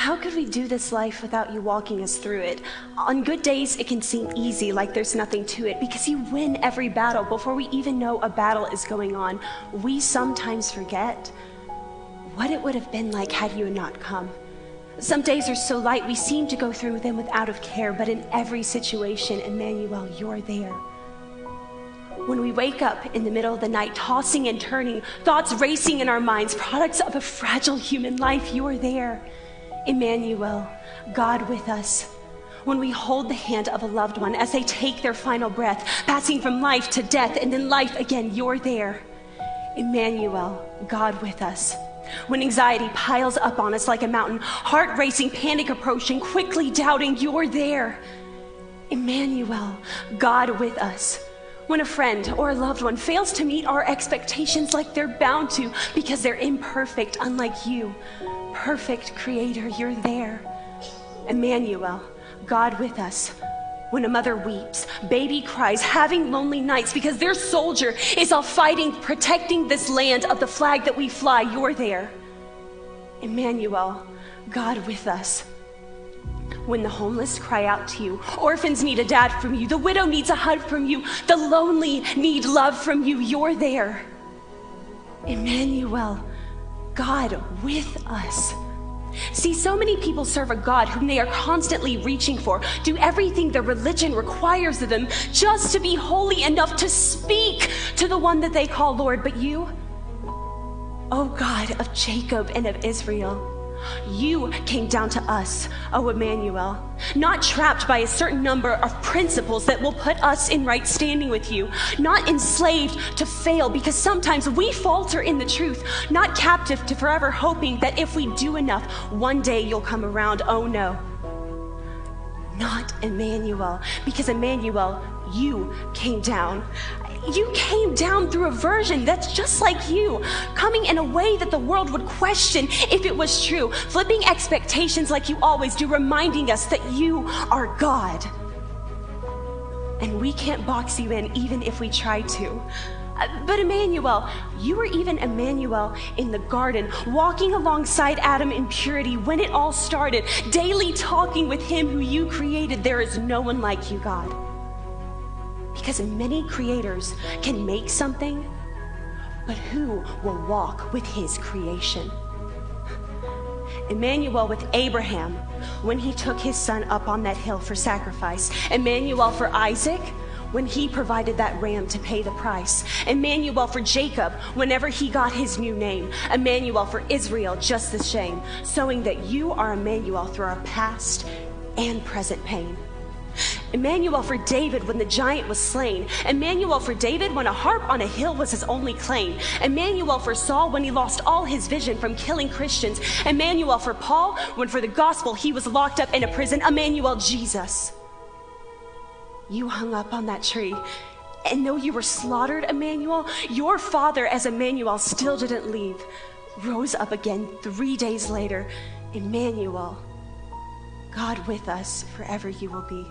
How could we do this life without you walking us through it? On good days, it can seem easy, like there's nothing to it, because you win every battle before we even know a battle is going on. We sometimes forget what it would have been like had you not come. Some days are so light we seem to go through them without of care, but in every situation, Emmanuel, you're there. When we wake up in the middle of the night, tossing and turning, thoughts racing in our minds, products of a fragile human life, you're there. Emmanuel, God with us. When we hold the hand of a loved one as they take their final breath, passing from life to death and then life again, you're there. Emmanuel, God with us. When anxiety piles up on us like a mountain, heart racing, panic approaching, quickly doubting, you're there. Emmanuel, God with us. When a friend or a loved one fails to meet our expectations like they're bound to because they're imperfect, unlike you, perfect Creator, you're there. Emmanuel, God with us. When a mother weeps, baby cries, having lonely nights because their soldier is all fighting, protecting this land of the flag that we fly, you're there. Emmanuel, God with us. When the homeless cry out to you, orphans need a dad from you, the widow needs a hug from you, the lonely need love from you, you're there. Emmanuel, God with us. See, so many people serve a God whom they are constantly reaching for, do everything their religion requires of them just to be holy enough to speak to the one that they call Lord. But you, oh God of Jacob and of Israel, you came down to us, oh Emmanuel, not trapped by a certain number of principles that will put us in right standing with you, not enslaved to fail because sometimes we falter in the truth, not captive to forever hoping that if we do enough, one day you'll come around. Oh no, not Emmanuel, because Emmanuel, you came down. You came down through a version that's just like you, coming in a way that the world would question if it was true, flipping expectations like you always do, reminding us that you are God. And we can't box you in even if we try to. But Emmanuel, you were even Emmanuel in the garden, walking alongside Adam in purity when it all started, daily talking with him who you created. There is no one like you, God. Because many creators can make something, but who will walk with his creation? Emmanuel with Abraham when he took his son up on that hill for sacrifice. Emmanuel for Isaac when he provided that ram to pay the price. Emmanuel for Jacob whenever he got his new name. Emmanuel for Israel just the same, showing that you are Emmanuel through our past and present pain. Emmanuel for David when the giant was slain. Emmanuel for David when a harp on a hill was his only claim. Emmanuel for Saul when he lost all his vision from killing Christians. Emmanuel for Paul when for the gospel he was locked up in a prison. Emmanuel, Jesus. You hung up on that tree, and though you were slaughtered, Emmanuel, your father as Emmanuel still didn't leave. Rose up again 3 days later. Emmanuel, God with us, forever you will be.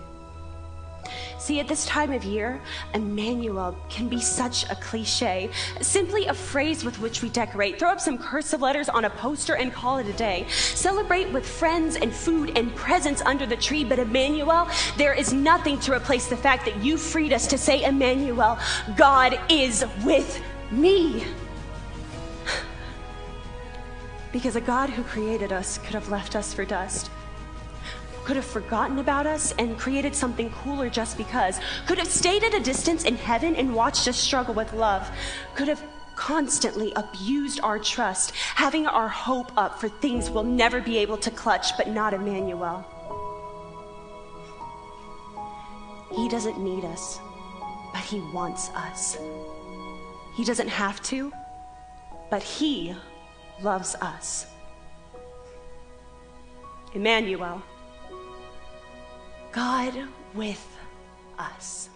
See, at this time of year, Emmanuel can be such a cliche, simply a phrase with which we decorate, throw up some cursive letters on a poster and call it a day. Celebrate with friends and food and presents under the tree, but Emmanuel, there is nothing to replace the fact that you freed us to say, Emmanuel, God is with me. Because a God who created us could have left us for dust, could have forgotten about us and created something cooler just because, could have stayed at a distance in heaven and watched us struggle with love, could have constantly abused our trust, having our hope up for things we'll never be able to clutch, but not Emmanuel. He doesn't need us, but he wants us. He doesn't have to, but he loves us. Emmanuel, God with us.